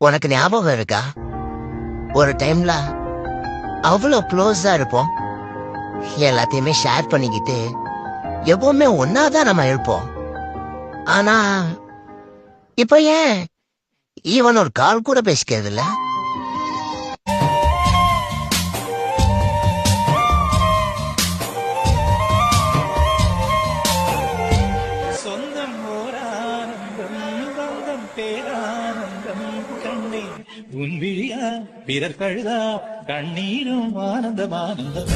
உனக்கு ஞாபகம் இருக்கா? ஒரு டைம்ல அவ்வளோ க்ளோஸா இருப்போம். எல்லாத்தையுமே ஷேர் பண்ணிக்கிட்டு எப்பவுமே ஒன்னாதான் நம்ம இருப்போம். ஆனா இப்ப ஏன் ஈவன் ஒரு கால் கூட பேசிக்கிறது இல்ல? சொந்தம் ஓரானந்தம் பந்தம் பேரானந்தம் கண்ணே உன் விழியா பிறர் கழுதா கண்ணீரும் ஆனந்தம் ஆனந்தம்